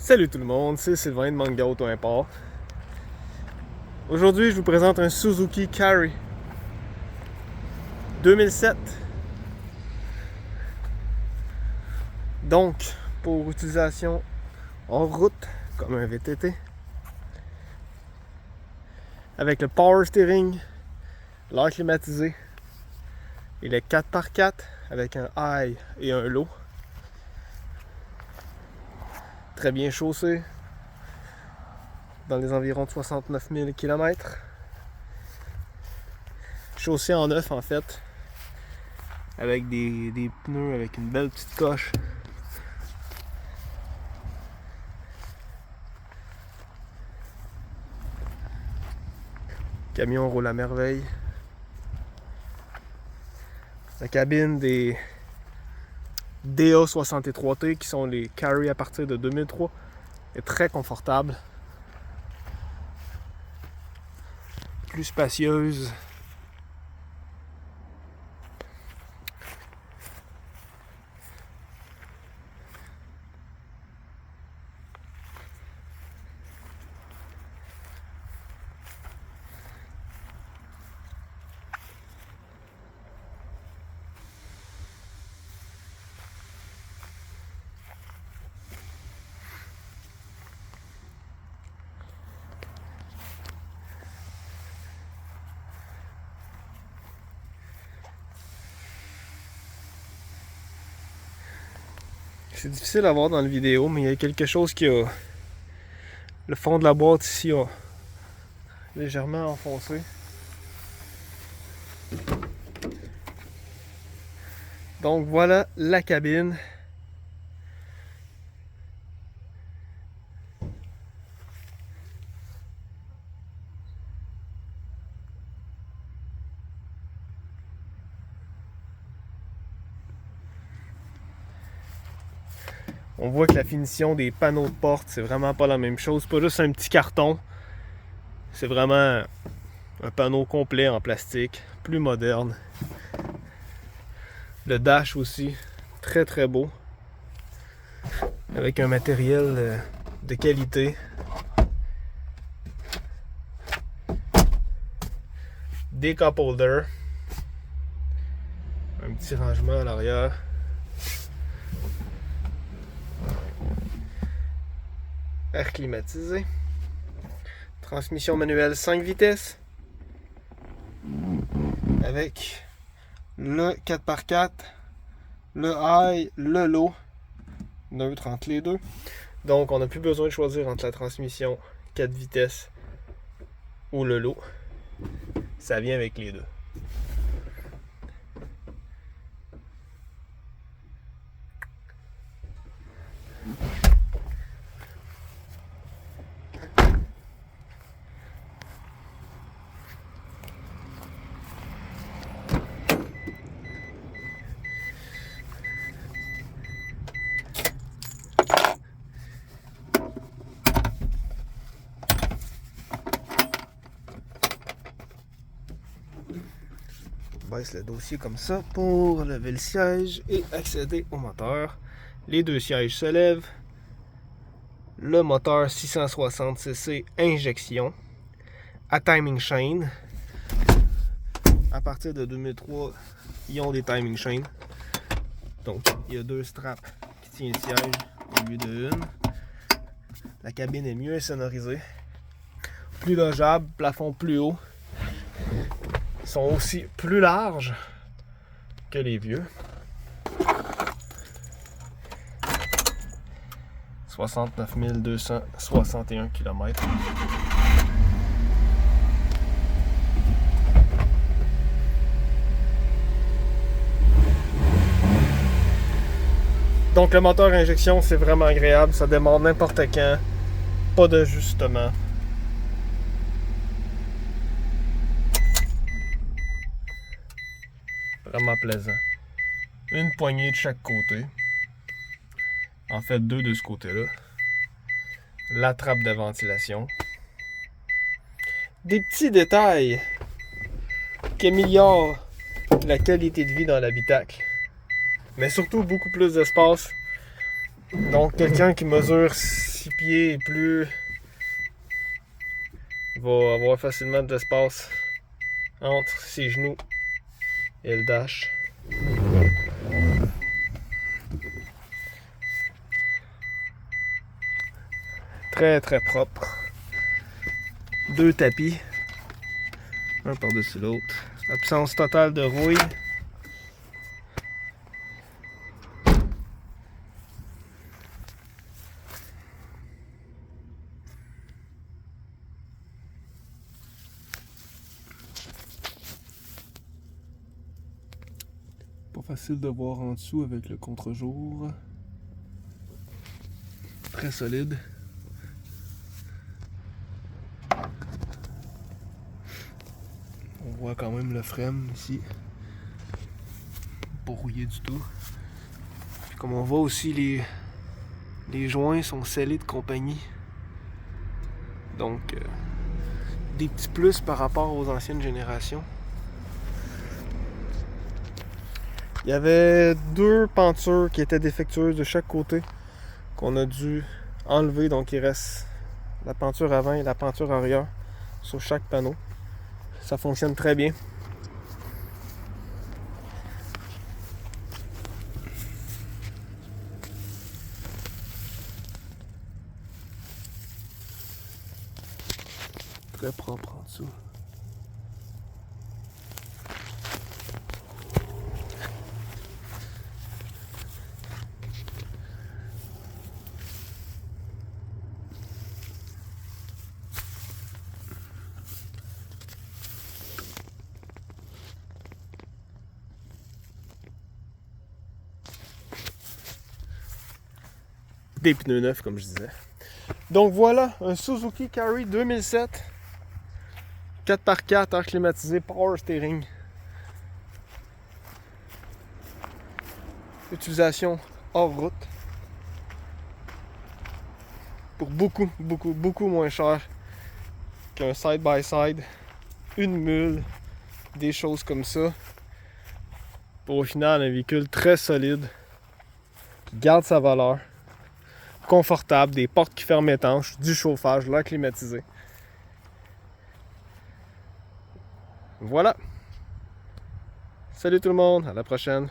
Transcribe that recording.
Salut tout le monde, c'est Sylvain de Manga Auto Import. Aujourd'hui, je vous présente un Suzuki Carry 2007. Donc, pour utilisation en route, comme un VTT. Avec le power steering, l'air climatisé et le 4x4 avec un high et un low. Très bien chaussé, dans les environs de 69 000 km. Chaussé en neuf en fait, avec des pneus avec une belle petite coche. Le camion roule à merveille. La cabine des DA63T, qui sont les Carry à partir de 2003, est très confortable. Plus spacieuse. C'est difficile à voir dans la vidéo, mais il y a quelque chose qui a... Le fond de la boîte ici a légèrement enfoncé. Donc voilà la cabine. On voit que la finition des panneaux de porte, c'est vraiment pas la même chose. C'est pas juste un petit carton. C'est vraiment un panneau complet en plastique, plus moderne. Le dash aussi, très très beau. Avec un matériel de qualité. Des cup holders. Un petit rangement à l'arrière. Air climatisé. Transmission manuelle 5 vitesses. Avec le 4x4, le high, le low. Neutre entre les deux. Donc on n'a plus besoin de choisir entre la transmission 4 vitesses ou le low. Ça vient avec les deux. On baisse le dossier comme ça pour lever le siège et accéder au moteur. Les deux sièges se lèvent. Le moteur 660cc injection à timing chain. À partir de 2003, ils ont des timing chains. Donc, il y a deux straps qui tiennent le siège au lieu de une. La cabine est mieux insonorisée. Plus logeable, plafond plus haut. Ils sont aussi plus larges que les vieux. 69 261 km. Donc le moteur injection, c'est vraiment agréable, ça démarre n'importe quand, pas d'ajustement. Vraiment plaisant. Une poignée de chaque côté. En fait, deux de ce côté-là. La trappe de ventilation. Des petits détails qui améliorent la qualité de vie dans l'habitacle. Mais surtout beaucoup plus d'espace Donc quelqu'un qui mesure 6 pieds et plus va avoir facilement de l'espace entre ses genoux et le dash. Très très propre. 2 tapis, un par-dessus l'autre. Absence totale de rouille. Pas facile de voir en dessous avec le contre-jour. Très solide. On voit quand même le frame ici. Pas rouillé du tout. Puis comme on voit aussi, les joints sont scellés de compagnie. Donc, des petits plus par rapport aux anciennes générations. Il y avait 2 pentures qui étaient défectueuses de chaque côté qu'on a dû enlever. Donc il reste la penture avant et la penture arrière sur chaque panneau. Ça fonctionne très bien. Très propre en dessous. Des pneus neufs comme je disais. Donc voilà, un Suzuki Carry 2007 4x4 air climatisé, power steering. Utilisation hors route. Pour beaucoup moins cher qu'un side-by-side, une mule, des choses comme ça. Pour au final un véhicule très solide, qui garde sa valeur, confortable, des portes qui ferment étanches, du chauffage, l'air climatisé. Voilà. Salut tout le monde, à la prochaine.